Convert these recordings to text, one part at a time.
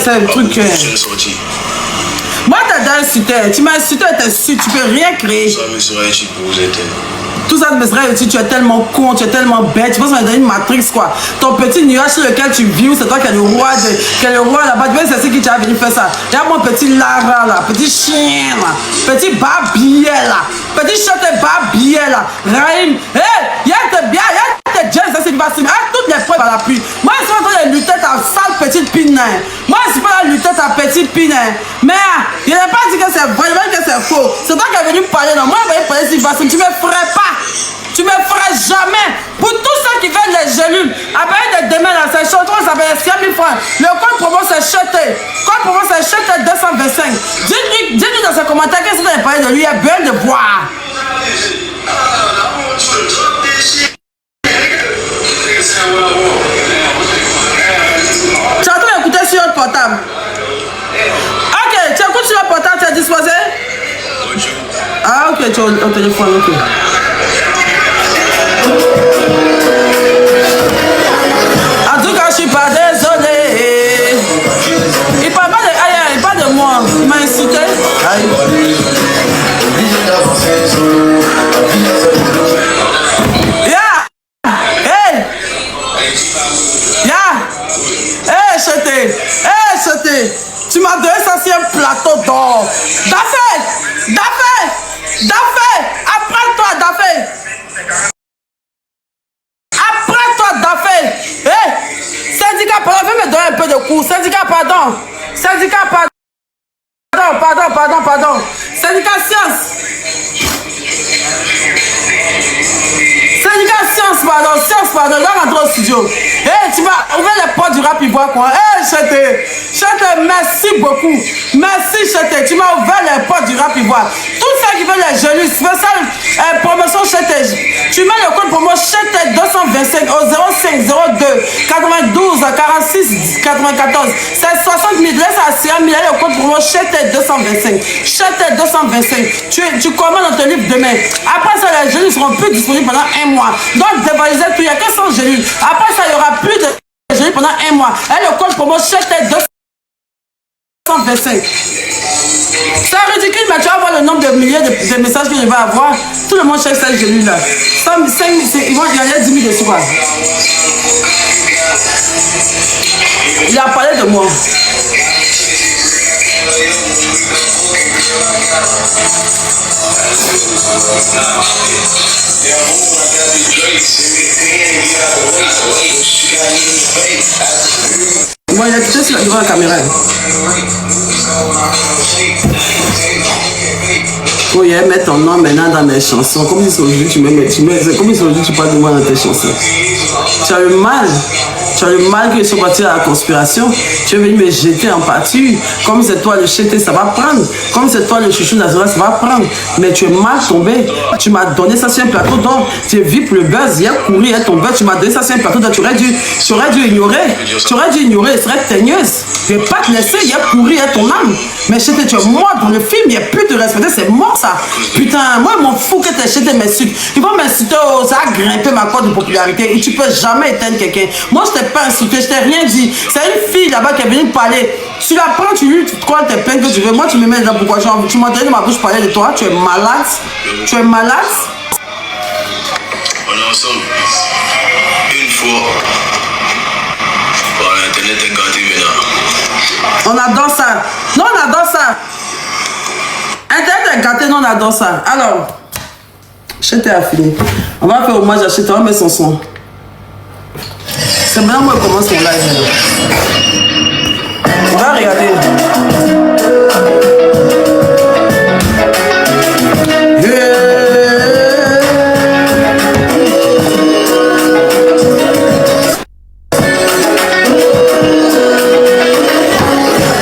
c'est un truc. Moi, t'as insulté. Tu m'as insulté, tu peux rien créer. Tout ça me serait utile. Tu es tellement con, tu es tellement bête. Tu penses qu'on est dans une matrix, quoi. Ton petit nuage sur lequel tu vis, c'est toi qui es le roi là-bas. Tu vois, c'est qui t'a venu faire ça. Il y a mon petit Lara là, petit chien là, petit babillet là, petit chatte babillet là. Raïm, il y a tes biens, il y a tes jeunes, ça c'est facile. Toutes les preuves à l'appui. Moi, je suis en train de lutter ta sale petite pinain. Moi, je suis pas là de lutter ta petite pinain. Mais je n'ai pas dit que c'est vrai, je vais dire que c'est faux. C'est toi qui es venu parler, non. Moi, je vais parler si facile. Tu me ferais pas. Tu me ferais jamais. Pour tous ceux qui veulent les gélules, après de demain là, c'est chaud, ça s'appelle 5 000 francs. Le code promo c'est cheté. Code promo c'est cheté 225. Dites-lui dans ses commentaires qu'est-ce que vous avez parlé de lui, il a besoin de boire. Tu as tout écouté sur le portable. Ok, tu écoutes sur le portable, tu es disposé? Ah ok, tu es au téléphone, ok. En tout cas, je suis pas désolé. Il parle pas de ailleurs, il parle de moi. Il m'a insulté. Yeah! Hey! Yeah! Hey, Cheté! Hey, Cheté! Tu m'as donné ça sur un plateau d'or. Dafé! Dafé! Dafé! Apprends-toi, Dafé! Syndicat, pardon, viens me donner un peu de coups. Syndicat, pardon. Syndicat, pardon. Syndicat science. Syndicat science, pardon. Là, rentre au studio. Tu vas ouvrir les portes du rap ivoire, quoi. Cheté, merci beaucoup. Merci, Cheté. Tu m'as ouvert les portes du rap ivoire. Tous ceux qui veulent les jeunes, spécial promotion Cheté. Tu mets le code promo Cheté 225 au 05 02 92 46 94. C'est 60 000. Laisse à 100 000. Le code promo Cheté 225. Cheté 225. Tu commandes dans ton livre demain. Après ça, les jeunes ne seront plus disponibles pendant un mois. Donc, dévaliser tout. Il n'y a que 100 jeunes. Après ça, il n'y aura plus de jeunes pendant un mois. Et le code promo Cheté 225. C'est ridicule, mais tu vas voir le nombre de milliers de messages que je vais avoir. Tout le monde cherche cette gelule là. Ils vont gagner 10 000 dessus. Il a parlé de moi. Bon, il a quitté devant la caméra. Oh, il va mettre ton nom maintenant dans mes chansons. Comme si aujourd'hui tu comme si aujourd'hui tu parles de moi dans tes chansons. Tu as le mal. Tu as le mal que je sois parti à la conspiration. Tu es venu me jeter en pâture. Comme c'est toi le chété, ça va prendre. Comme c'est toi le chouchou national, ça va prendre. Mais tu es mal tombé. Tu m'as donné ça sur un plateau d'or. Tu es vu pour le buzz. Il a couru, il y a ton buzz. Tu m'as donné ça sur un plateau d'or. Tu aurais dû ignorer. Tu aurais dû ignorer. Ce serait teigneuse. Je ne vais pas te laisser. Il y a couru, il y a ton âme. Mais chété, tu es mort dans le film. Il n'y a plus de respect. C'est mort ça. Putain, moi, je m'en fous que tu aies chété mes sucres. Ils vont m'insulter. Oh, ça a grimpé ma corde de popularité. Et tu peux jamais éteindre quelqu'un. Moi, je t'ai pas insulté, je t'ai rien dit. C'est une fille là-bas qui est venue parler. Tu la prends, tu lui colles tes peines que tu veux. Moi, tu me mets là pourquoi tu m'as donné de ma bouche parler de toi. Tu es malade. Tu es malade. On est ensemble. Une fois. Par internet est gâté maintenant. On adore ça. Non, on adore ça. Internet est gâté, non, on adore ça. Alors, Cheté a fini. On va faire hommage à Cheté, on va mettre son son. C'est maintenant moi je commence mon live. On va regarder.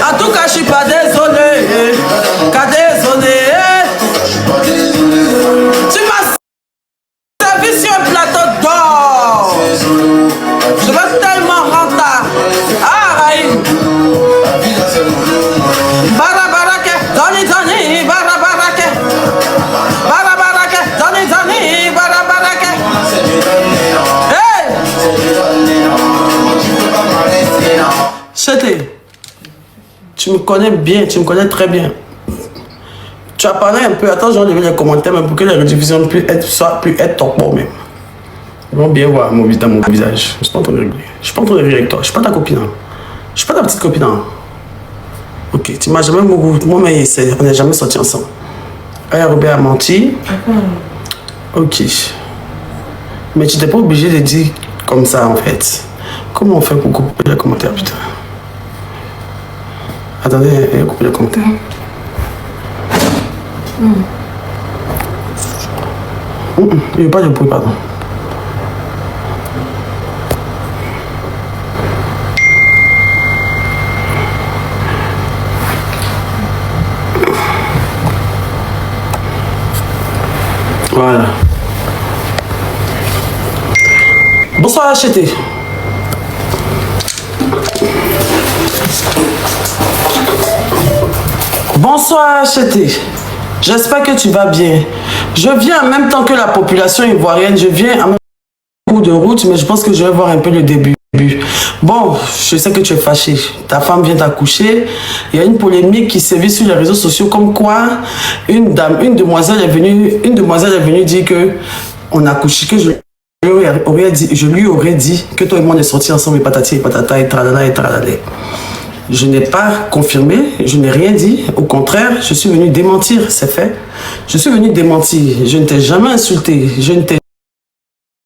En tout cas, je suis pas désolé. Pas désolé. Tu m'as servi sur un plateau d'or. Je vais tellement rentrer. Ah! Tu me connais bien, tu me connais très bien. Tu as parlé un peu, attends, j'ai enlevé les commentaires, mais pour que les rediffusions puissent être top bon même. Ils vont bien voir mon visage. Je suis pas en train de régler. Je suis pas en train de rire avec toi. Je suis pas ta copine. Je suis pas ta petite copine. Ok, tu m'as jamais mouru. Moi, mais on n'est jamais sortis ensemble. Aya Robert a menti. Ok. Mais tu n'étais pas obligé de dire comme ça en fait. Comment on fait pour couper les commentaires, putain? Attendez, couper les commentaires. Il n'y a pas de bruit, pardon. Voilà. Bonsoir HT. Bonsoir HT. J'espère que tu vas bien. Je viens en même temps que la population ivoirienne. Je viens en même bout de route, mais je pense que je vais voir un peu le début. Bon, je sais que tu es fâché. Ta femme vient d'accoucher. Il y a une polémique qui sévit sur les réseaux sociaux comme quoi une demoiselle est venue dire que on a couché, que je lui aurais dit que toi et moi on est sortis ensemble et patati et patata et tralala et tralala. Je n'ai pas confirmé, je n'ai rien dit. Au contraire, je suis venu démentir, c'est fait. Je suis venu démentir. Je ne t'ai jamais insulté, je ne t'ai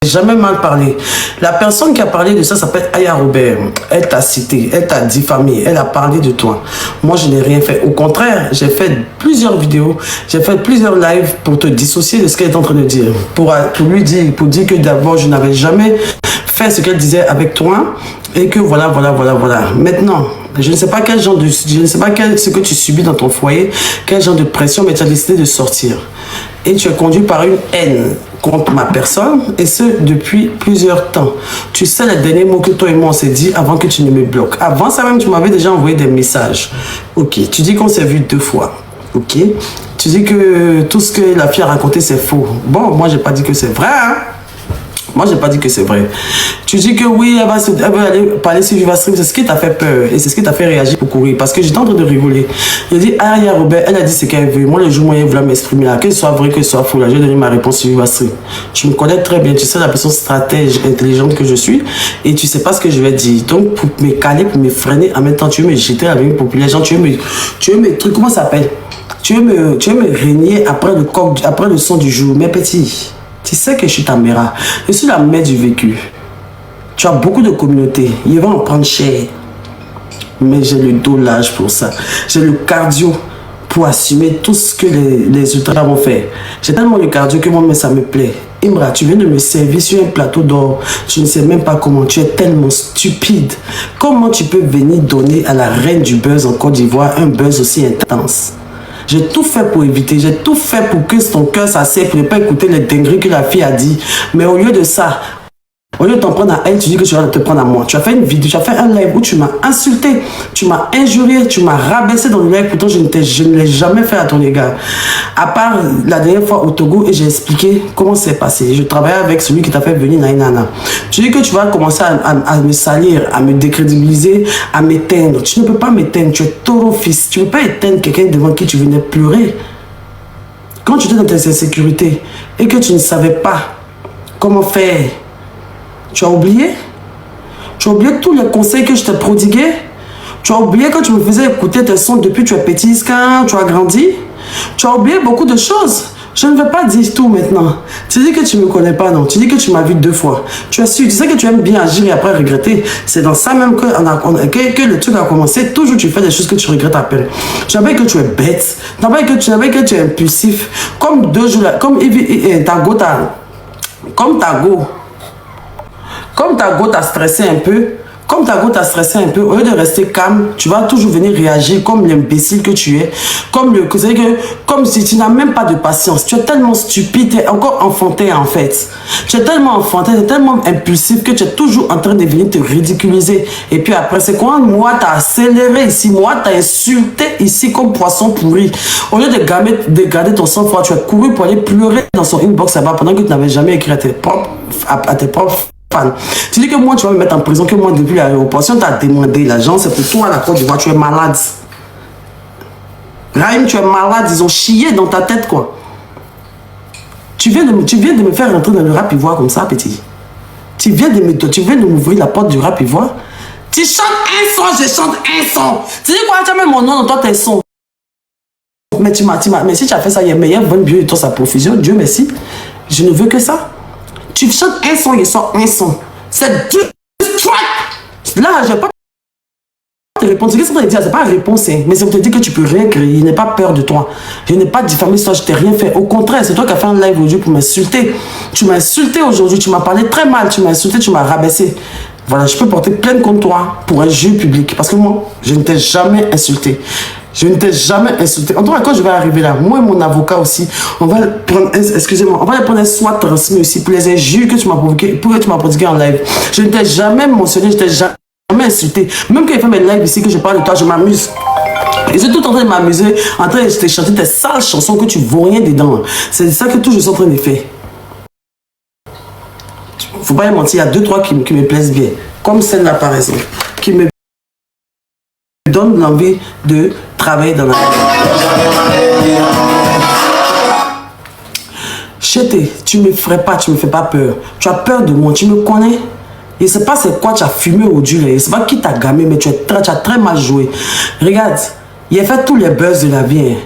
jamais mal parlé. La personne qui a parlé de ça s'appelle Aya Robert. Elle t'a cité, elle t'a diffamé, elle a parlé de toi. Moi, je n'ai rien fait. Au contraire, j'ai fait plusieurs vidéos, j'ai fait plusieurs lives pour te dissocier de ce qu'elle est en train de dire. Pour dire que d'abord, je n'avais jamais fait ce qu'elle disait avec toi et que voilà. Maintenant, je ne sais pas quel genre de, ce que tu subis dans ton foyer, quel genre de pression, mais tu as décidé de sortir. Et tu es conduit par une haine contre ma personne, et ce, depuis plusieurs temps. Tu sais les derniers mots que toi et moi on s'est dit avant que tu ne me bloques. Avant ça même, tu m'avais déjà envoyé des messages. Ok, tu dis qu'on s'est vu 2 fois. Ok, tu dis que tout ce que la fille a raconté, c'est faux. Bon, moi, j'ai pas dit que c'est vrai, hein. Moi, j'ai pas dit que c'est vrai. Tu dis que oui, elle va aller parler sur VivaStream. C'est ce qui t'a fait peur. Et c'est ce qui t'a fait réagir pour courir. Parce que j'étais en train de rigoler. J'ai dit, ah, il y a Robert, elle a dit ce qu'elle veut. Moi, le jour où elle voulait m'exprimer là, que ce soit vrai, que ce soit faux, là, j'ai donné ma réponse sur VivaStream. Tu me connais très bien. Tu sais la personne stratège, intelligente que je suis. Et tu sais pas ce que je vais dire. Donc, pour me caler, pour me freiner, en même temps, tu veux me jeter avec une population. Tu veux me truc, comment ça s'appelle? Tu veux me régner après le son du jour. Mes petits. Tu sais que je suis ta mère. Je suis la mère du vécu. Tu as beaucoup de communautés. Ils vont en prendre cher. Mais j'ai le dos large pour ça. J'ai le cardio pour assumer tout ce que les ultras vont faire. J'ai tellement le cardio que moi, ça me plaît. Imra, tu viens de me servir sur un plateau d'or. Je ne sais même pas comment. Tu es tellement stupide. Comment tu peux venir donner à la reine du buzz en Côte d'Ivoire un buzz aussi intense? J'ai tout fait pour éviter, j'ai tout fait pour que ton cœur s'asseye, pour ne pas écouter les dingueries que la fille a dit. Mais au lieu de ça, au lieu de t'en prendre à elle, tu dis que tu vas te prendre à moi. Tu as fait une vidéo, tu as fait un live où tu m'as insulté, tu m'as injurié, tu m'as rabaissé dans le live, pourtant je ne l'ai jamais fait à ton égard. À part la dernière fois au Togo, et j'ai expliqué comment c'est passé. Je travaillais avec celui qui t'a fait venir Nainana. Tu dis que tu vas commencer à me salir, à me décrédibiliser, à m'éteindre. Tu ne peux pas m'éteindre, tu es taureau fils. Tu ne peux pas éteindre quelqu'un devant qui tu venais pleurer. Quand tu étais dans tes insécurités et que tu ne savais pas comment faire, tu as oublié? Tu as oublié tous les conseils que je t'ai prodigués? Tu as oublié que tu me faisais écouter tes sons depuis que tu es petit, quand tu as grandi? Tu as oublié beaucoup de choses. Je ne vais pas dire tout maintenant. Tu dis que tu ne me connais pas, non? Tu dis que tu m'as vu 2 fois. Tu as su, tu sais que tu aimes bien agir et après regretter. C'est dans ça même que le truc a commencé. Toujours tu fais des choses que tu regrettes après. Je savais que tu es bête. Je savais que tu es impulsif. Comme 2 jours là, comme ta go t'a stressé un peu, au lieu de rester calme, tu vas toujours venir réagir comme l'imbécile que tu es, comme si tu n'as même pas de patience. Tu es tellement stupide, tu es encore enfantin en fait. Tu es tellement enfantin, tu es tellement impulsif que tu es toujours en train de venir te ridiculiser. Et puis après, c'est quoi? Moi, t'as accéléré ici, moi, t'as insulté ici comme poisson pourri. Au lieu de garder ton sang-froid, tu as couru pour aller pleurer dans son inbox là-bas pendant que tu n'avais jamais écrit à tes propres. Tu dis que moi tu vas me mettre en prison, que moi depuis l'aéroport, si on t'a demandé l'argent, c'est pour toi à la Côte d'Ivoire, tu es malade. Raïm, tu es malade, ils ont chié dans ta tête, quoi. Tu viens de me faire rentrer dans le rap ivoire comme ça, petit. Tu viens de m'ouvrir la porte du rap ivoire. Tu chantes un son, je chante un son. Tu dis quoi, tu as même mon nom dans toi, tes sons. Mais mais si tu as fait ça, il y a meilleur bon Dieu et toi sa profusion, Dieu merci. Je ne veux que ça. Tu chantes un son, je sors un son. C'est deux tracks. Là, je n'ai pas te répondre. Ce que c'est dire, c'est pas une réponse, hein. Mais c'est pour te dire que tu peux rien créer. Je n'ai pas peur de toi. Je n'ai pas diffamé toi, je t'ai rien fait. Au contraire, c'est toi qui as fait un live aujourd'hui pour m'insulter. Tu m'as insulté aujourd'hui, tu m'as parlé très mal, tu m'as insulté, tu m'as rabaissé. Voilà, je peux porter plainte contre toi pour un jeu public. Parce que moi, je ne t'ai jamais insulté. Je ne t'ai jamais insulté. En tout cas, quand je vais arriver là, moi et mon avocat aussi, on va prendre, excusez-moi, on va prendre un soit transmis aussi pour les injures que tu m'as provoqué, pour que tu m'as prodigué en live. Je ne t'ai jamais mentionné, je ne t'ai jamais insulté. Même quand il fait mes lives ici, que je parle de toi, je m'amuse. Et je suis tout en train de m'amuser, en train de te chanter tes sales chansons que tu ne vois rien dedans. C'est ça que tout je suis en train de faire. Faut pas y mentir, il y a 2-3 qui me plaisent bien. Comme celle-là par exemple, qui me donne l'envie de travailler dans la... Chété, tu me ferais pas, tu me fais pas peur. Tu as peur de moi, tu me connais. Je ne sais pas c'est quoi tu as fumé aujourd'hui. Je ne sais pas qui t'a gamé, mais tu as très mal joué. Regarde, il a fait tous les buzz de la vie. Hein.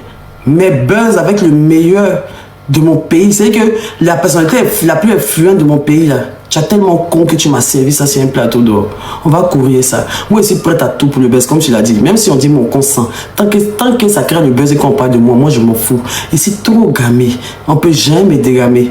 Mais buzz avec le meilleur de mon pays. C'est que la personnalité la plus influente de mon pays, là. Tu as tellement con que tu m'as servi ça sur un plateau d'or. On va courir ça. Moi, je suis prête à tout pour le buzz, comme tu l'as dit. Même si on dit mon consent. Tant que ça crée le buzz et qu'on parle de moi, moi, je m'en fous. Et c'est trop gamé. On ne peut jamais dégamer.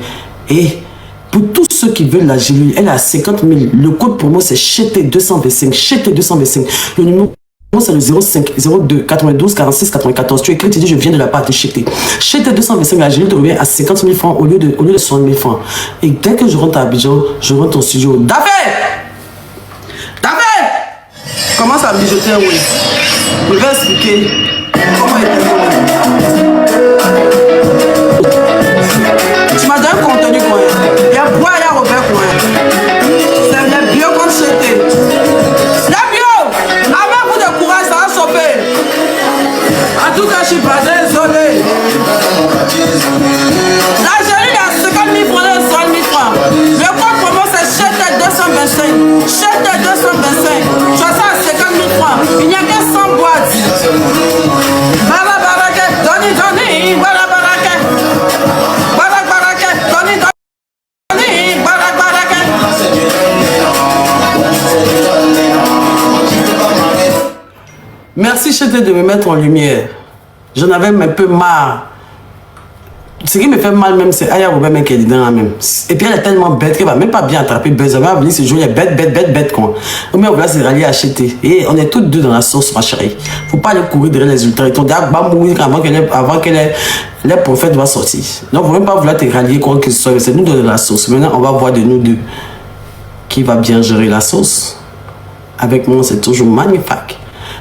Et pour tous ceux qui veulent la gélule, elle a 50 000. Le code promo, c'est CHT225. CHT225. Le numéro, c'est le 05 02 92 46 94. Tu écris, tu dis, je viens de la part de CHT. CHT225, la gélule te revient à 50 000 francs au lieu de 60 000 francs. Et dès que je rentre à Abidjan, je rentre au studio. Dafé! Commence à mijoter, oui. Je vais expliquer comment il est. Tu m'as donné un contenu, quoi. Il y a Bois, il y a Robert, quoi. C'est le bio contre CHT. La bio! Avant vous de courage, ça va choper. En tout cas, je suis pas désolé. La gélule est à 50 000 francs, 100 000 francs. Le code promo, c'est CHT225. CHT225. Tu as ça à 50 000 francs. Il n'y a que 100 boîtes. Bala baraka, Doni, Doni, bala baraka. Bala baraka, Doni, Doni, bala baraka. Merci CHT de me mettre en lumière. J'en avais un peu marre. Ce qui me fait mal même, c'est Aya Robert qui est dedans même. Et puis elle est tellement bête qu'elle va même pas bien attraper Buzz. Elle va venir se jouer, elle est bête quoi. Mais on va se rallier à CHT. Et on est tous deux dans la sauce, ma chérie. Faut pas aller courir derrière les ultras. Ils t'ont dit avant que les prophètes doivent sortir. Donc faut même pas vouloir te rallier quoi que ce soit. C'est nous dans la sauce. Maintenant on va voir de nous deux qui va bien gérer la sauce. Avec moi c'est toujours magnifique.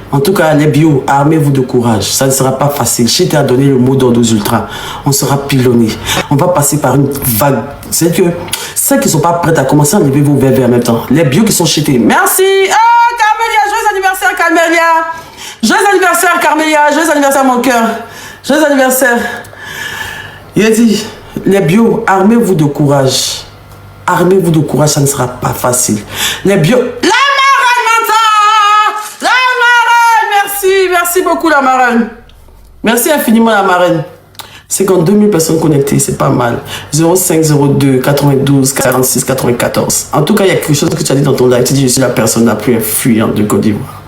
En tout cas, les bio, armez-vous de courage. Ça ne sera pas facile. CHT a donné le mot d'ordre aux ultras. On sera pilonné. On va passer par une vague. C'est que ceux qui ne sont pas prêts à commencer à lever vos verres en même temps. Les bio qui sont CHT. Merci. Ah, Carmélia, joyeux anniversaire, Carmélia. Joyeux anniversaire, Carmélia. Joyeux anniversaire, mon cœur. Joyeux anniversaire. Il a dit, les bio, armez-vous de courage. Armez-vous de courage, ça ne sera pas facile. Les bio... Merci beaucoup la marraine. Merci infiniment la marraine. 52 000 personnes connectées, c'est pas mal. 05 02 92 46 94. En tout cas, il y a quelque chose que tu as dit dans ton live. Tu dis je suis la personne la plus influente de Côte d'Ivoire.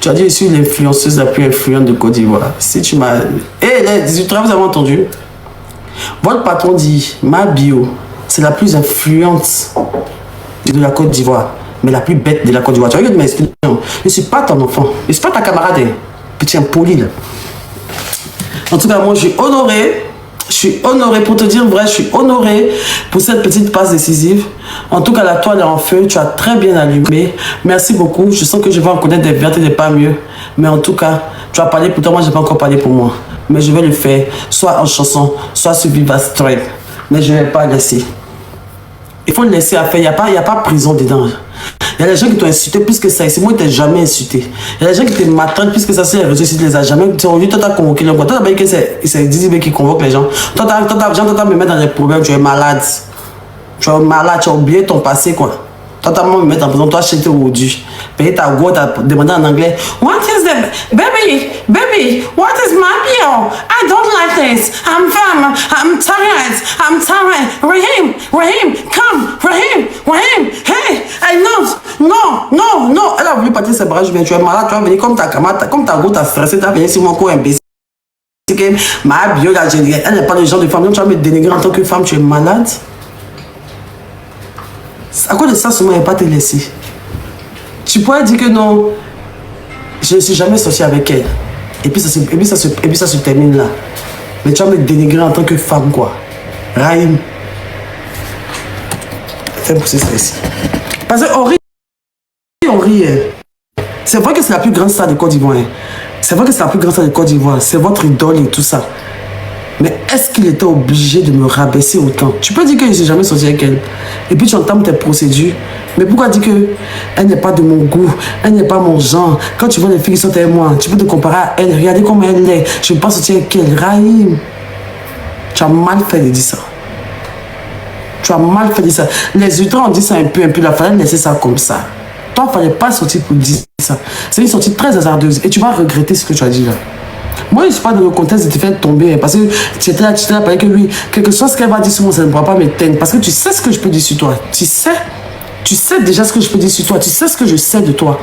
Tu as dit je suis l'influenceuse la plus influente de Côte d'Ivoire. Si tu m'as... Eh, les ultras, vous avez entendu? Votre patron dit ma bio, c'est la plus influente de la Côte d'Ivoire. Mais la plus bête de la Côte d'Ivoire. Tu vois, je ne suis pas ton enfant. Je ne suis pas ta camarade. Petit impoli là. En tout cas, moi, je suis honoré. Je suis honoré, pour te dire vrai, je suis honoré pour cette petite passe décisive. En tout cas, la toile est en feu. Tu as très bien allumé. Merci beaucoup. Je sens que je vais en connaître des vertes et des pas mieux. Mais en tout cas, tu as parlé pour toi. Moi, je n'ai pas encore parlé pour moi. Mais je vais le faire. Soit en chanson, soit sur Viva Strike. Mais je ne vais pas laisser. Il faut le laisser à faire. Il n'y a pas prison dedans. Il y a des gens qui t'ont insulté plus que ça. Ici, moi, ils t'ont jamais insulté. Il y a des gens qui te maltraitent plus que ça. C'est les réseaux, si tu les as jamais. Toi, tu as convoqué les gens. Toi, tu as dit que c'est Dizzy qui convoque les gens. Toi, tu as me mettre dans des problèmes. Tu es malade. Tu es malade. Tu as oublié ton passé, quoi. Toi, tu as me mettre en prison. Toi, j'étais aujourd'hui. Payer ta go, tu as demandé en anglais. What is the. Baby, what is my bill? I don't like this. I'm tired. Rahim, come. Rahim, hey, non. Elle a voulu partir ses bras, je viens, tu es malade, tu vas venir comme ta camarade, comme ta go, t'as stressé, tu vas venir sur mon corps imbécile. Ma bio, elle n'est pas le genre de femme, donc tu vas me dénigrer en tant que femme, tu es malade. À cause de ça, seulement, elle n'a pas te laisser. Tu pourrais dire que non, je ne suis jamais sortie avec elle. Et puis ça se termine là. Mais tu vas me dénigrer en tant que femme, quoi. Rahim. Fais pousser ça ici. Parce qu'on rit. C'est vrai que c'est la plus grande star de Côte d'Ivoire. C'est vrai que c'est la plus grande star de Côte d'Ivoire. C'est votre idole et tout ça. Mais est-ce qu'il était obligé de me rabaisser autant? Tu peux dire que je ne suis jamais sorti avec elle. Et puis tu entames tes procédures. Mais pourquoi dire qu'elle n'est pas de mon goût? Elle n'est pas mon genre. Quand tu vois les filles qui sont avec moi, tu peux te comparer à elle. Regardez comment elle est. Je ne veux pas sortir avec elle. Rahim, tu as mal fait de dire ça. Tu as mal fait de dire ça. Les ultras ont dit ça un peu. Il fallait laisser ça comme ça. Toi, il ne fallait pas sortir pour dire ça. C'est une sortie très hasardeuse. Et tu vas regretter ce que tu as dit là. Moi, je ne suis pas dans le contexte de te faire tomber. Parce que tu étais là, parce que lui, quelque chose qu'elle va dire sur moi, ça ne pourra pas m'éteindre. Parce que tu sais ce que je peux dire sur toi. Tu sais déjà ce que je peux dire sur toi. Tu sais ce que je sais de toi.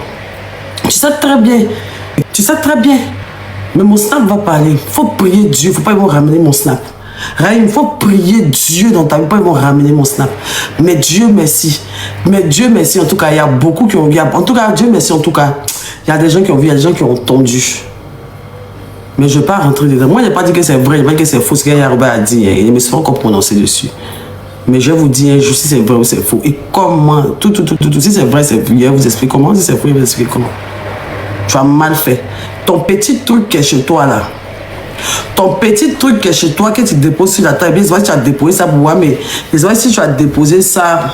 Tu sais très bien. Mais mon snap va parler. Il faut prier Dieu. Il ne faut pas me ramener mon snap. Rahim, il faut prier Dieu dans ta vie. Pas me ramener mon snap. Mais Dieu merci. En tout cas, il y a beaucoup qui ont vu. En tout cas, Dieu merci. En tout cas, il y a des gens qui ont vu, il y a des gens qui ont entendu. Mais je ne vais pas rentrer dedans. Moi, je n'ai pas dit que c'est vrai, je n'ai pas dit que c'est faux. Ce qu'il y a Robert a dit, il ne me suis pas encore prononcé dessus. Mais je vais vous dire si c'est vrai ou c'est faux. Et comment, tout. Si c'est vrai, c'est faux. Je vais vous expliquer comment. Si c'est faux, je vais vous expliquer comment. Tu as mal fait. Ton petit truc qui est chez toi, là. Ton petit truc qui est chez toi, que tu déposes sur la table, c'est vrai que tu as déposé ça pour moi, mais c'est vrai si tu as déposé ça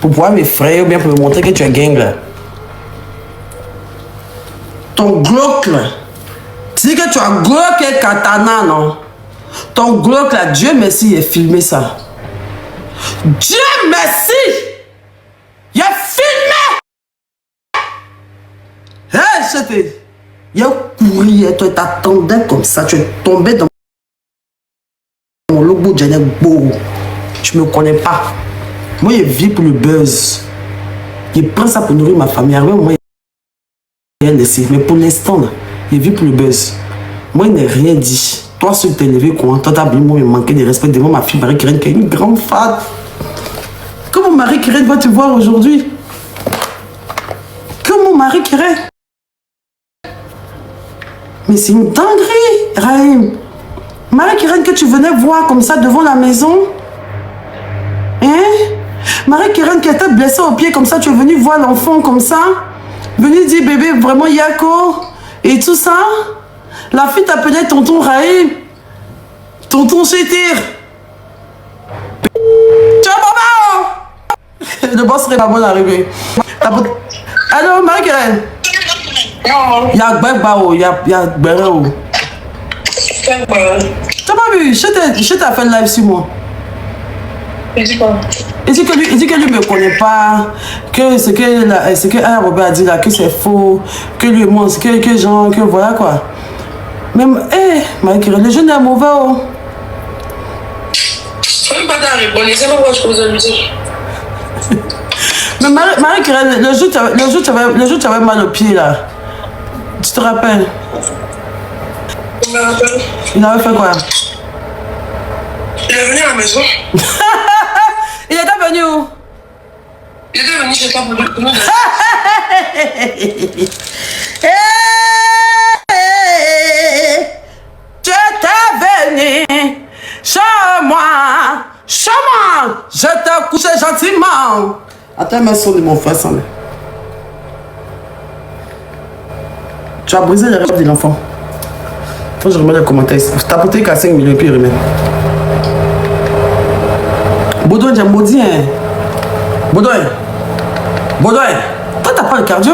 pour pouvoir m'effrayer ou bien pour me montrer que tu es gang, là. Ton Glock, là. Tu dis que tu as Glock et katana, non? Ton Glock là, Dieu merci, il a filmé ça. Dieu merci! Il a filmé! Hé, il a couru, toi, t'attendais comme ça, tu es tombé dans mon logo de Janet Bourou. Tu ne me connais pas. Moi, je vis pour le buzz. Je prends ça pour nourrir ma famille. Moi, il a laissé. Mais pour l'instant, là, il vit pour le buzz. Moi, il n'a rien dit. Toi, ce que t'es élevé, quoi. Toi, t'as bien me manquer de respect devant ma fille Marie-Kérène, qui est une grande femme. Comment Marie-Kérène va te voir aujourd'hui? Comment Marie-Kérène? Mais c'est une dinguerie, Rahim. Marie-Kérène que tu venais voir comme ça devant la maison. Hein? Marie-Kérène qui était blessée au pied comme ça, tu es venu voir l'enfant comme ça. Venu dire bébé, vraiment Yako. Et tout ça. La fille t'appelait tonton Rahim. Tonton Chétir. Tu vois, maman? Le boss serait pas bon d'arriver. Allô, Marie-Kérène? Il y a Gbegba, il y a Gbere. Tu n'as pas vu? Je t'ai fait live sur moi. Il dit quoi? Il dit que lui ne me connaît pas, que ce que Robert a dit là, que c'est faux, que lui moi, que genre, que voilà quoi. Même, Marie-Kérène, le jeune est mauvais. Oh. Je ne peux pas t'en répondre, c'est pas pourquoi je pose la musique. Mais Marie-Kérène, le jour tu avais mal au pied là. Tu te rappelles? Je me rappelle. Il avait fait quoi? Il est venu à la maison. Il était venu où? Il était venu chez toi pour nous. Tu étais venu chez moi. Je t'ai couché gentiment. Attends, ma soeur de mon frère, ça. Tu as brisé les rêves de l'enfant. Faut que je remette les commentaires. T'as porté qu'à 5 millions et puis remets. Baudouin, j'ai maudit, hein. Baudouin. Baudouin, toi, t'as pas le cardio.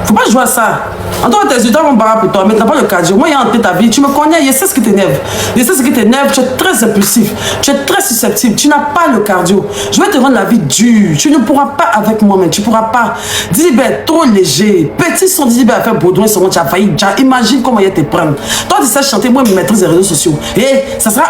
Faut pas jouer à ça. En tant que tes résultats vont barrer pour toi, mais t'as pas le cardio. Moi, il y a en tête ta vie. Tu me connais, je sais ce qui t'énerve. Je sais ce qui t'énerve. Tu es très impulsif. Tu es très susceptible. Tu n'as pas le cardio. Je vais te rendre la vie dure. Tu ne pourras pas avec moi, mais tu pourras pas. Didibé, trop léger. Petit son Didibé a fait Baudouin, tu as failli. Imagine comment il te prendre. Toi, tu sais chanter, moi, je maîtrise les réseaux sociaux. Et ça sera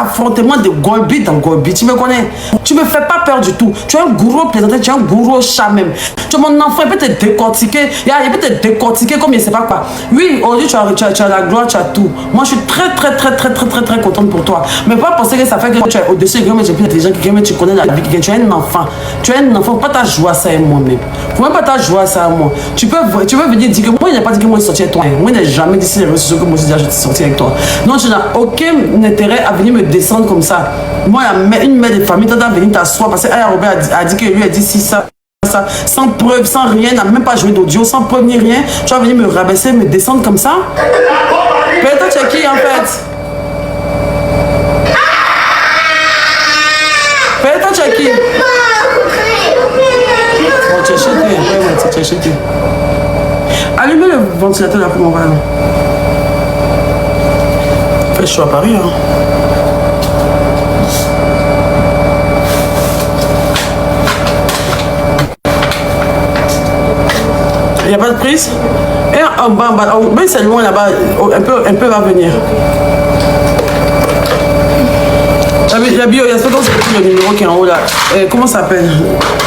affrontement de Golbi dans Golbi. Tu me connais. Tu me fais pas peur du tout. Tu es un gourou plaisantin, tu es un gourou chat même. Tu es mon enfant, il peut te décortiquer. Il peut te décortiquer comme il ne sait pas quoi. Oui, aujourd'hui, tu as la gloire, tu as tout. Moi, je suis très contente pour toi. Mais pas penser que ça fait que tu es au-dessus de mais tu es plus intelligent que tu connais la vie, que tu es un enfant. Tu es un enfant, pas ta joie ça à moi-même. Faut même pas ta joie ça à moi. Tu veux venir dire que moi, il n'a pas dit que moi, je sorti avec toi. Moi, il n'a jamais dit sur les réseaux sociaux que moi, je suis sorti avec toi. Non, tu n'as aucun intérêt à venir me descendre comme ça. Moi, une mère de famille, tu dois venir t'asseoir parce que Aya Robert a dit que lui a dit si ça. Sans preuve, sans rien, n'a même pas joué d'audio, sans preuve ni rien. Tu vas venir me rabaisser, me descendre comme ça. Mais toi, tu es qui en fait? Mais toi, tu es qui? Oh, tu es chété, ouais, tu es chété. Allumez le ventilateur là pour mon frère. En fait, je suis à Paris, hein. Il n'y a pas de prise. Et en bas, mais c'est loin là-bas, un peu va venir. Il y a Bio, il y a le numéro qui est en haut là. Comment ça s'appelle?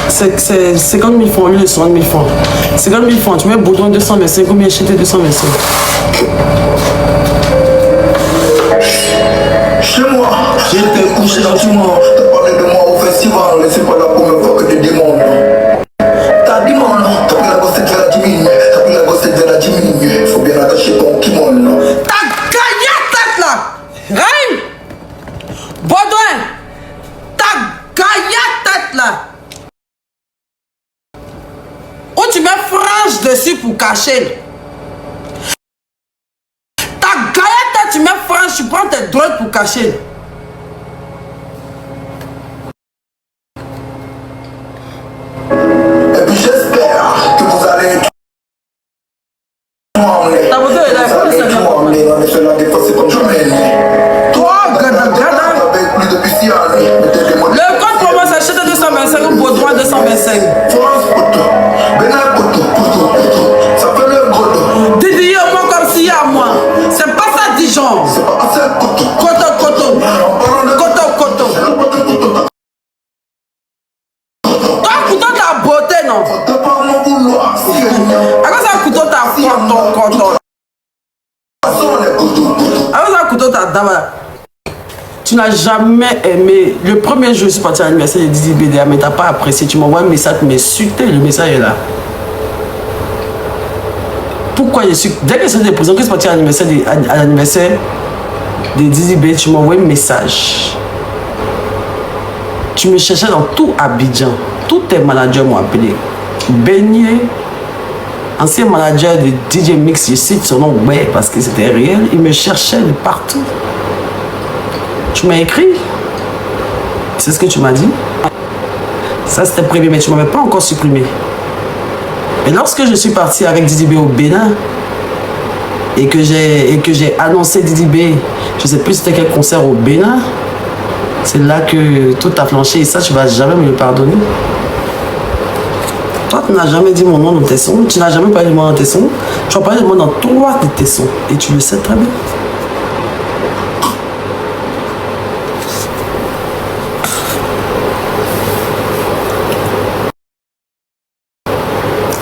C'est 50 000 francs, lui, 60 000 francs. 50 000 francs, tu mets Baudouin 225, combien acheter 225? Chez moi, j'étais couché gentiment. T'as parlé de moi au festival, mais c'est pas la première fois que tu demandes. T'as dit mon nom, t'as pris la gossette de la diminuer. T'as pris la gossette de la diminuer. Faut bien attacher ton kimono. T'as gagné tête là! Hein? Baudouin! T'as gagné tête là! Ou tu mets frange dessus pour cacher. T'as gagné tête, tu mets frange, tu prends tes drogues pour cacher. Et puis j'espère que vous allez Ta moto est là, comment ça vient? on est fait la défense comme je mène. Toi, gada. Avec plus de Pistiani. Le code pour moi, s'achète 225 ou Baudouin 225. France Poto, Benal Poto, ça fait le godo. Didier, moi comme s'il y a moi. C'est pas ça, Dijon. C'est pas assez Poto. Koto. Toi, couteau ta beauté, non? T'as pas mon boulot, si À quoi ça couteau ta koto? À quoi ça couteau ta dame? Tu n'as jamais aimé. Le premier jour, je suis parti à l'anniversaire de Didi BDA, mais tu n'as pas apprécié. Tu m'envoies un message, tu m'insultais, le message est là. Pourquoi je suis. Dès que c'est des présents, que je suis parti à l'anniversaire de Didi BDA, tu m'envoies un message. Tu me cherchais dans tout Abidjan. Tous tes managers m'ont appelé. Beignet, ancien manager de DJ Mix, je cite son nom, ouais, parce que c'était réel. Il me cherchait de partout. Tu m'as écrit. C'est ce que tu m'as dit. Ça, c'était prévu, mais tu ne m'avais pas encore supprimé. Et lorsque je suis parti avec Didi B au Bénin et que j'ai annoncé Didi B, je ne sais plus c'était quel concert au Bénin, c'est là que tout a flanché. Et ça, tu ne vas jamais me le pardonner. Toi, tu n'as jamais dit mon nom dans tes sons. Tu n'as jamais parlé de moi dans tes sons. Tu as parlé de moi dans 3 de tes sons. Et tu le sais très bien.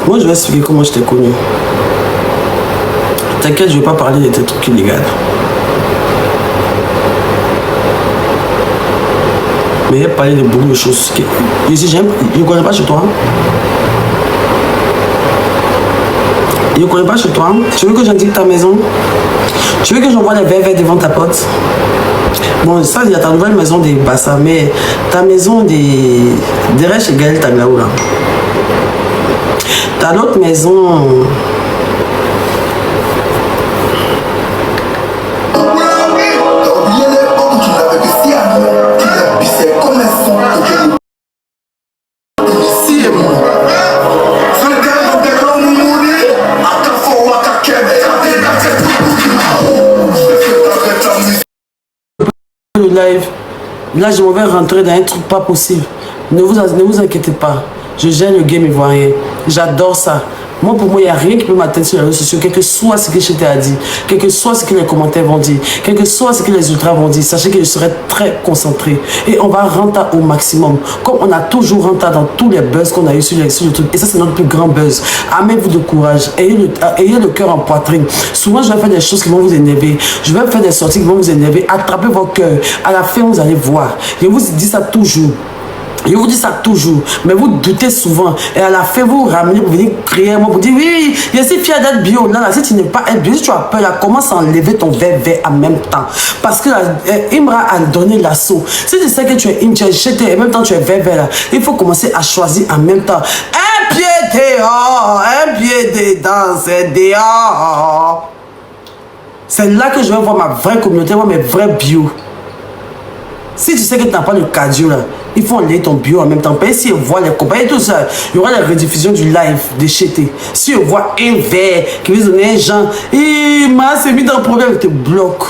Moi, je vais expliquer comment je t'ai connu. T'inquiète, je ne vais pas parler de tes trucs illégaux. Mais il a parlé de beaucoup de choses. Ici, je ne connais pas chez toi. Je ne connais pas chez toi. Tu veux que j'indique ta maison? Tu veux que j'envoie les verres devant ta porte? Bon, ça, il y a ta nouvelle maison des Bassa, mais ta maison derrière chez Gaël Tanglaou, là. T'as l'autre maison. live. Là, je m'en vais rentrer dans un truc pas possible. Ne vous inquiétez pas. Je gère le game ivoirien. J'adore ça. Moi, pour moi, il n'y a rien qui peut m'atteindre sur les réseaux sociaux, quel que soit ce que je t'ai dit, quel que soit ce que les commentaires vont dire, quel que soit ce que les ultras vont dire. Sachez que je serai très concentré. Et on va rentrer au maximum. Comme on a toujours rentré dans tous les buzz qu'on a eu sur le truc. Et ça, c'est notre plus grand buzz. Armez-vous de courage. Ayez le cœur en poitrine. Souvent, je vais faire des choses qui vont vous énerver. Je vais faire des sorties qui vont vous énerver. Attrapez vos cœurs. À la fin, vous allez voir. Je vous dis ça toujours. Je vous dis ça toujours, mais vous doutez souvent. Et à la fin, vous ramenez, vous venez crier, moi, vous dites, oui, je suis fier d'être bio. Là, si tu n'es pas être bio, si tu as peur, là, commence à enlever ton verre en même temps. Parce que Imra a donné l'assaut. Si tu sais que tu es Im, tu es jeté, et en même temps tu es vert, là, il faut commencer à choisir en même temps. Un pied dehors, un pied dedans, c'est dehors. C'est là que je vais voir ma vraie communauté, voir mes vrais bio. Si tu sais que tu n'as pas de cardio là, il faut enlever ton bio en même temps. Si on voit les copains et tout ça, il y aura la rediffusion du live de Chété. Si on voit un verre qui veut donner un genre, et moi c'est mis dans le problème, il te bloque.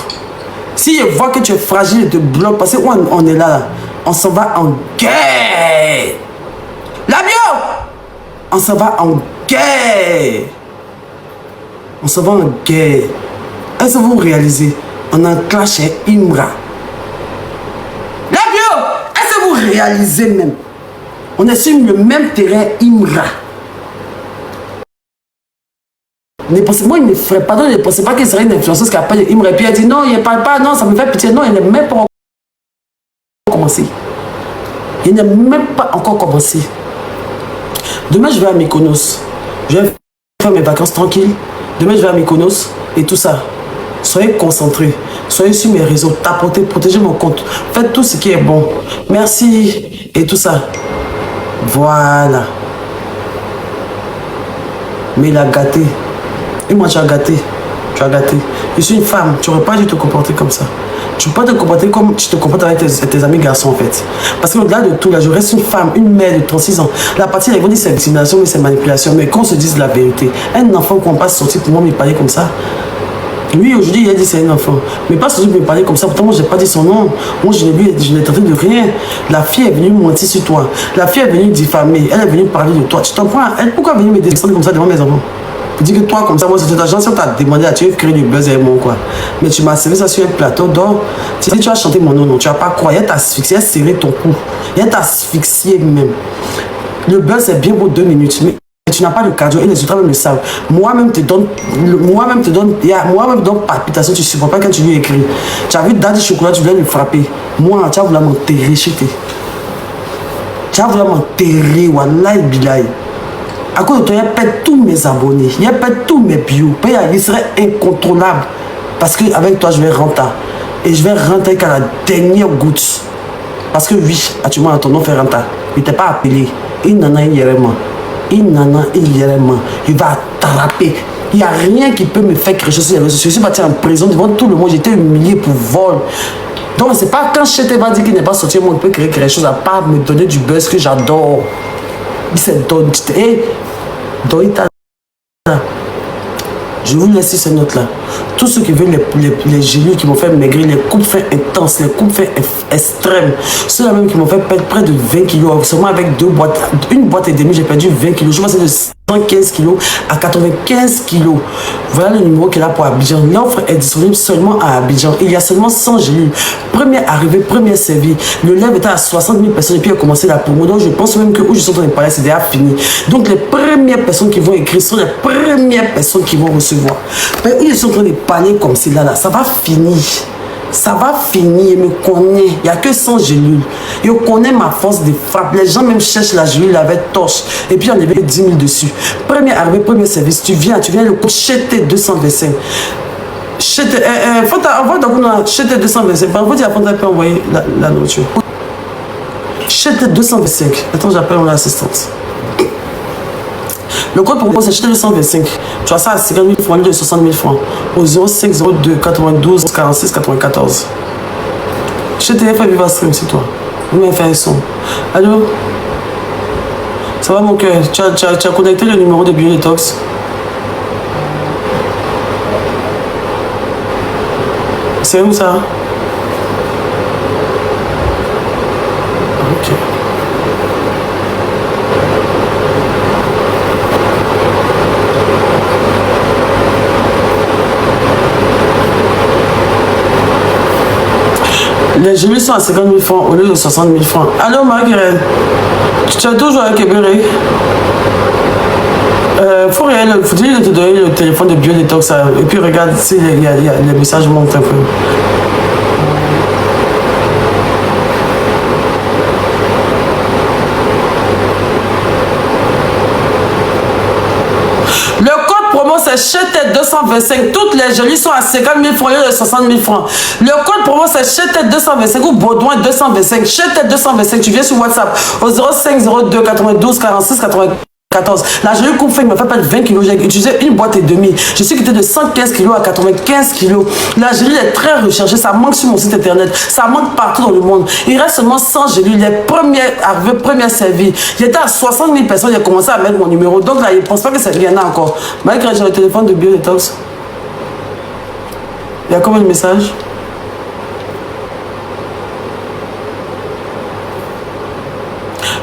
Si on voit que tu es fragile, il te bloque. Parce qu'on est là, on s'en va en guerre. La bio, on s'en va en guerre. On s'en va en guerre. Est-ce que vous réalisez? On a un clash chez Imra. Réaliser même. On est sur le même terrain Imra. Moi, il ne ferait pas, ne pensez pas qu'il serait une influenceuse qui appelle Imra. Et puis elle dit non, il ne parle pas, non, ça me fait pitié. Non, il n'est même pas commencé. Il n'est même pas encore commencé. Demain, je vais à Mykonos. Je vais faire mes vacances tranquilles. Demain, je vais à Mykonos et tout ça. Soyez concentrés. Soyez sur mes réseaux. Tapotez, protégez mon compte. Faites tout ce qui est bon. Merci. Et tout ça. Voilà. Mais il a gâté. Et moi, tu as gâté. Tu as gâté. Je suis une femme. Tu n'aurais pas dû te comporter comme ça. Tu ne peux pas te comporter comme tu te comportes avec tes amis garçons, en fait. Parce qu'au-delà de tout, là, je reste une femme, une mère de 36 ans. La partie, là, ils vont dire c'est discrimination, mais c'est manipulation. Mais qu'on se dise la vérité. Un enfant qu'on passe sortir pour moi, me parler comme ça. Lui, aujourd'hui, il a dit c'est un enfant. Mais pas celui qui me parlait comme ça. Pourtant, moi, je n'ai pas dit son nom. Moi, je n'ai tenté de rien. La fille est venue mentir sur toi. La fille est venue diffamer. Elle est venue parler de toi. Tu t'en prends. Elle, pourquoi venir me descendre comme ça devant mes enfants? Pour dire que toi, comme ça, moi, c'est ta agence, on t'a demandé à tu veux créer du buzz avec moi, quoi. Mais tu m'as servi ça sur un plateau d'or. Tu dis, tu as chanté mon nom, non. Tu n'as pas quoi. Il t'a asphyxié, il a serré ton cou. Il t'a asphyxié même. Le buzz, c'est bien beau 2 minutes. Mais tu n'as pas de cardio et les ultras même le savent. Moi-même te donne palpitation, tu ne supportes pas quand tu lui écris. Tu as vu Daddy Chocolat, tu voulais lui frapper. Moi, tu as voulu m'enterrer chez toi. Tu as voulu m'enterrer, wallahi billahi. À cause de toi, il perdu tous mes abonnés, il perdu tous mes bios. Il serait incontrôlable. Parce qu'avec toi, je vais rentrer. Et je vais rentrer qu'à la dernière goutte. Parce que oui, actuellement, ton nom fait rentrer. Il ne t'est pas appelé. Il n'en a hiérément. Il va attraper. Il n'y a rien qui peut me faire quelque chose. Je suis parti en prison devant tout le monde. J'étais humilié pour vol. Donc, c'est pas quand Chété va dire qu'il n'est pas sorti, moi, on peut créer quelque chose à part me donner du buzz que j'adore. C'est Doïta. Je vous laisse ces notes-là. Tous ceux qui veulent les gélules qui m'ont fait maigrir, les coupes faits intenses, les coupes faits extrêmes, ceux-là même qui m'ont fait perdre près de 20 kilos, seulement avec 2 boîtes, une boîte et demie, j'ai perdu 20 kilos. Je suis passé de 115 kilos à 95 kilos. Voilà le numéro qu'il a pour Abidjan. L'offre est disponible seulement à Abidjan. Il y a seulement 100 gélules. Première arrivée, première servie. Le live était à 60 000 personnes et puis il a commencé la promo. Donc je pense même que où je suis en train de parler, c'est déjà fini. Donc les premières personnes qui vont écrire sont les premières personnes qui vont recevoir. Mais où je suis en train de parler comme c'est là, ça va finir. Ça va finir, il me connaît. Il n'y a que 100 gélules. Je connais ma force de frappe. Les gens même cherchent la gélule avec torche. Et puis on avait 10 000 dessus. Premier arrivé, premier service. Tu viens le coût Chété 225. Chété, envoie d'abord Chété 225. Par contre, il y a pas envoyer la nourriture. Chété 225. Attends, j'appelle mon assistante. Le code pour moi, c'est Chété 225. Tu as ça à 50 000 francs, de 60 000 francs. Au 05 02 92 46 94. Chété, fait vivre stream, c'est toi. Vous m'avez fait un son. Allô? Ça va mon cœur? Tu as connecté le numéro de Biodetox? C'est où ça? Les gelées sont à 50 000 francs au lieu de 60 000 francs. Allô, Marguerite? Tu es toujours avec Ebéré? Faut dire de te donner le téléphone de Biodétox et puis regarde si les messages montent un peu. Le code promo c'est Chetet 225. Toutes les jolies sont à 50 000 francs au lieu de 60 000 francs. Le code promo c'est Chetet 225 ou Baudouin 225. Chetet 225. Tu viens sur WhatsApp au 05 02 92 46 94. La jolie coupe fait me fait perdre 20 kilos. J'ai utilisé une boîte et demie. Je suis quitté de 115 kilos à 95 kilos. La jolie est très recherchée. Ça manque sur mon site internet. Ça manque partout dans le monde. Il reste seulement 100 gélules. Les premières arrivées, premières servies. J'étais à 60 000 personnes. J'ai commencé à mettre mon numéro. Donc là, je ne pense pas que ça vienne encore. Malgré j'ai le téléphone de Biodétox. Il y a combien de messages?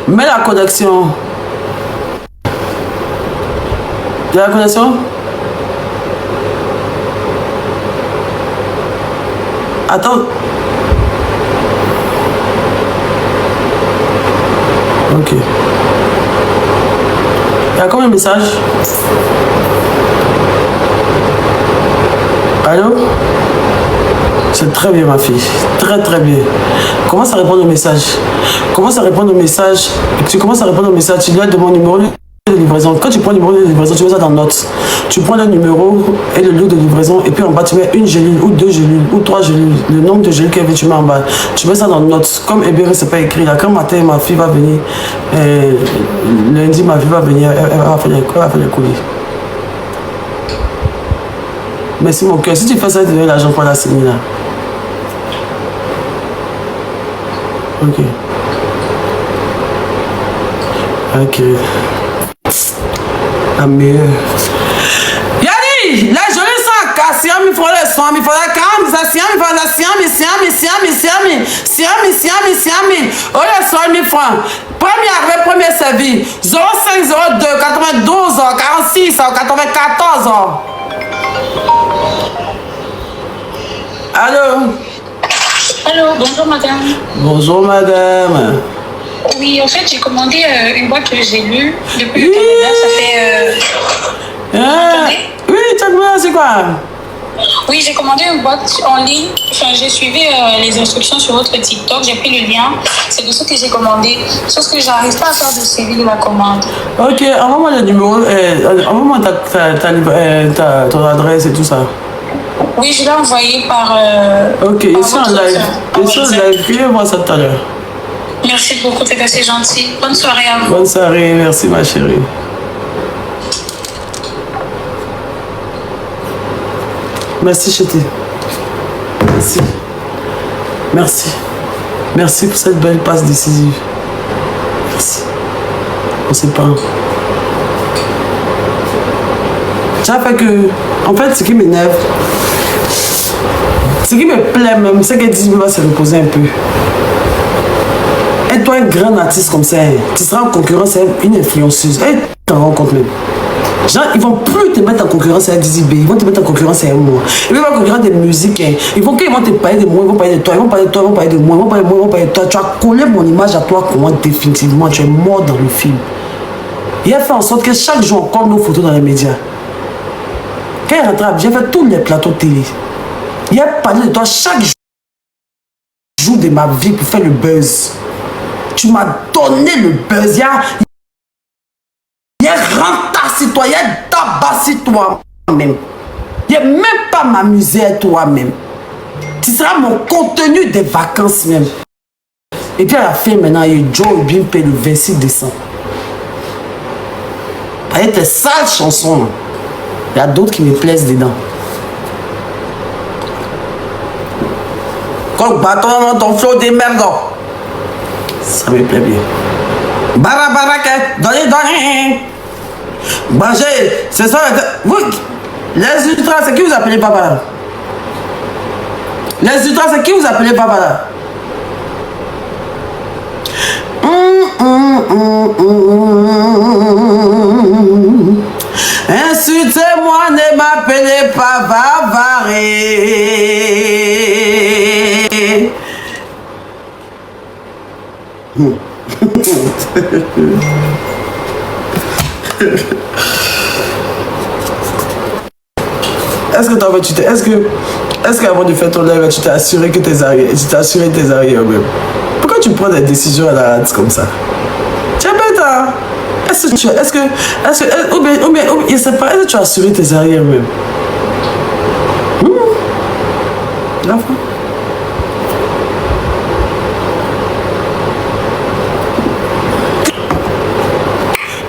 Mets la connexion. Il y a la connexion? Attends. Ok. Il y a combien de messages? Allô? C'est très bien ma fille. Très très bien. Commence à répondre aux messages. Commence à répondre aux messages. Tu commences à répondre aux messages. Tu dois de mon numéro de livraison. Quand tu prends le numéro de livraison, tu mets ça dans Notes. Tu prends le numéro et le lieu de livraison et puis en bas tu mets une gélule ou deux gélules ou trois gélules. Le nombre de gélules que tu mets en bas. Tu mets ça dans Notes. Comme Ebéré c'est pas écrit là. Quand matin ma fille va venir, lundi ma fille va venir, elle va faire les colis. Merci mon cœur. Si tu fais ça, tu donnes l'argent pour la signer là. Ok. Ok. La meilleure. Yanni, la jolie sont à 100 000 francs le soin, il faut la 40 000, 100 000 francs, 100 000 francs. Premier arrivé, premier servi. 05 02 92 ans, 46 ans, 94 ans. Allô? Allô, bonjour madame. Bonjour madame. Oui, en fait, j'ai commandé une boîte de gélules depuis le Canada, ça fait... oui, c'est quoi? Oui, j'ai commandé une boîte en ligne. Enfin, j'ai suivi les instructions sur votre TikTok, j'ai pris le lien. C'est de ce que j'ai commandé. Sauf que j'arrive pas à faire de suivi de la commande. Ok, envoie-moi le numéro, envoie-moi ton adresse et tout ça. Oui, je l'ai envoyé par... ok, je suis en live. Je suis en live, je vais voir ça tout à l'heure. Merci beaucoup, c'est assez gentil. Bonne soirée à vous. Bonne soirée, merci ma chérie. Merci Chété. Merci. Merci. Merci pour cette belle passe décisive. Merci. On sait pas. Ça fait que, en fait, ce qui m'énerve, ce qui me plaît même, c'est qu'elle dit va se reposer un peu. Aide-toi un grand artiste comme ça, tu seras en concurrence avec une influenceuse. Elle t'en rend compte même. Genre, ils vont plus te mettre en concurrence avec Dizzy B, ils vont te mettre en concurrence avec moi. Ils vont en concurrence des musiques. Ils vont te parler de moi, ils vont parler de toi, ils vont parler de toi, ils vont parler de moi, ils vont parler de moi, ils vont parler de toi. Tu as collé mon image à toi, comment définitivement tu es mort dans le film. Il a fait en sorte que chaque jour on colle nos photos dans les médias. Quand il rattrape, j'ai fait tous les plateaux de télé. Il a parlé de toi chaque jour de ma vie pour faire le buzz. Tu m'as donné le buzz. Il y a rentassé toi, il y a tabassé toi-même. Il n'y a même pas m'amuser à toi-même. Tu seras mon contenu des vacances même. Et puis à la fin maintenant, il y a Joe Bimpe le 26 décembre. Avec tes sales chansons, il y a d'autres qui me plaisent dedans. Comme bâton dans ton flot des merdes. Ça me plaît bien. Barabaraka, donnez. Manger, c'est ça. Vous, les ultras, c'est qui vous appelez papa là? Les ultras, c'est qui vous appelez papa là? Insultez-moi, ne m'appelez pas Bavaré. Est-ce que toi, est-ce qu'avant de faire ton live, tu t'es assuré que tes arrières, même? Pourquoi tu prends des décisions à la hâte comme ça? Tu es bête, hein? Ou bien, je sais pas, est-ce que tu as assuré tes arrières même? L'enfant.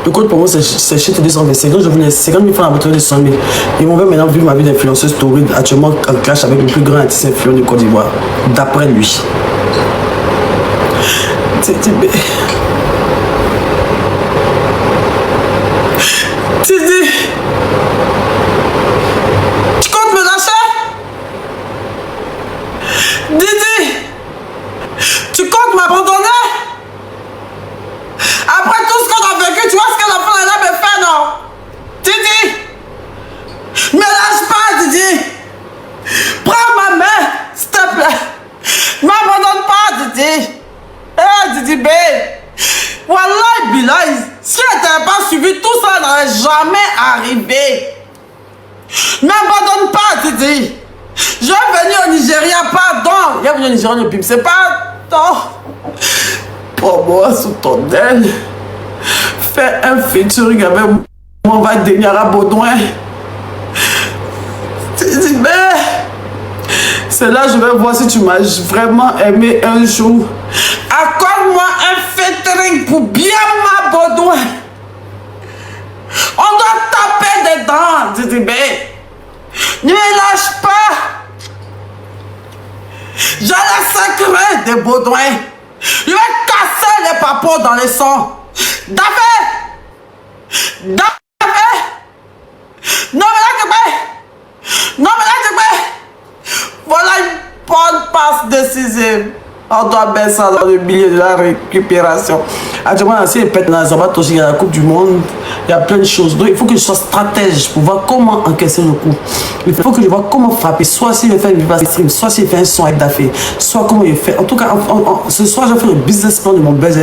Le code pour moi, c'est chez 220. C'est quand je voulais 50 000 francs à votre 200 000. Ils m'ont maintenant vu ma vie d'influenceuse Tauride, actuellement en clash avec le plus grand artiste influent de Côte d'Ivoire, d'après lui. Tu comptes me lâcher? Didi, tu comptes m'abandonner? Après tout ce qu'on a vécu, tu vois ce que l'enfant là me fait, non? Didi, me lâche pas, Didi. Prends ma main, s'il te plaît. M'abandonne pas, Didi. Didi B. Wallah, Bilal, si elle t'avait pas suivi, tout ça n'aurait jamais arrivé. M'abandonne pas, Didi. Je vais venir au Nigeria, pardon. Il est venu au Nigeria, le pim, c'est pas ton. Pour moi, sous ton aile. Fais un featuring avec moi, on va Deniara Baudouin. Didi B. C'est là que je vais voir si tu m'as vraiment aimé un jour. Accorde-moi un featuring pour bien ma Baudouin. On doit taper des dents, Didi B. Ne me lâche pas. Je la secret des Baudouins. Je vais casser les papos dans les sons. David. Non, mais là, tu peux. Non, mais là, tu peux. Voilà une bonne passe décisive. On doit mettre ça dans le milieu de la récupération. Actuellement, si elle pète dans les abattoirs, il y a la Coupe du Monde, il y a plein de choses. Donc, il faut que je sois stratège pour voir comment encaisser le coup. Il faut que je vois comment frapper. Soit s'il fait une viva stream, soit s'il fait un son avec Dafé, soit comment il fait. En tout cas, ce soir, je vais faire le business plan de mon buzz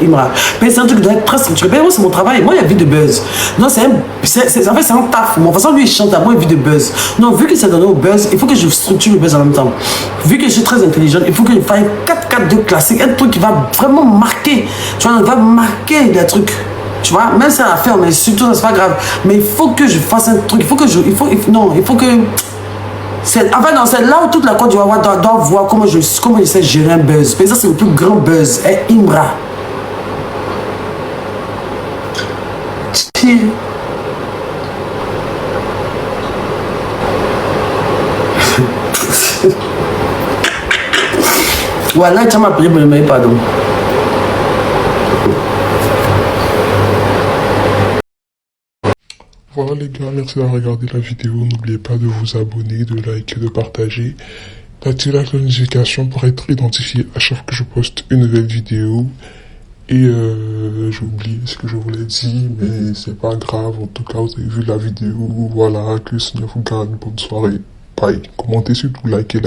Imra. Mais c'est un truc qui doit être très structuré. Mais moi, c'est mon travail. Moi, il y a vie de buzz. Non, en fait, c'est un taf. Mon façon, lui, il chante à moi, il y a vie de buzz. Non, vu que c'est donné au buzz, il faut que je structure le buzz en même temps. Vu que je suis très intelligent, il faut que je fasse 4-4-2 classique, un truc qui va vraiment marquer. Tu vois, il va marquer des trucs. Tu vois, même si ça va faire, mais surtout, c'est pas grave. Mais il faut que je fasse un truc. Il faut que enfin, non, c'est là où toute la Côte d'Ivoire doit voir comment je sais gérer un buzz. Mais ça, c'est le plus grand buzz. Imra. Voilà, tu m'as appelé, mais pardon. Voilà les gars, merci d'avoir regardé la vidéo. N'oubliez pas de vous abonner, de liker, de partager, d'activer la notification pour être identifié à chaque fois que je poste une nouvelle vidéo. Et j'ai oublié ce que je voulais dire, mais c'est pas grave. En tout cas, vous avez vu la vidéo. Voilà, que le Seigneur vous garde. Bonne soirée. Bye. Commentez surtout, likez.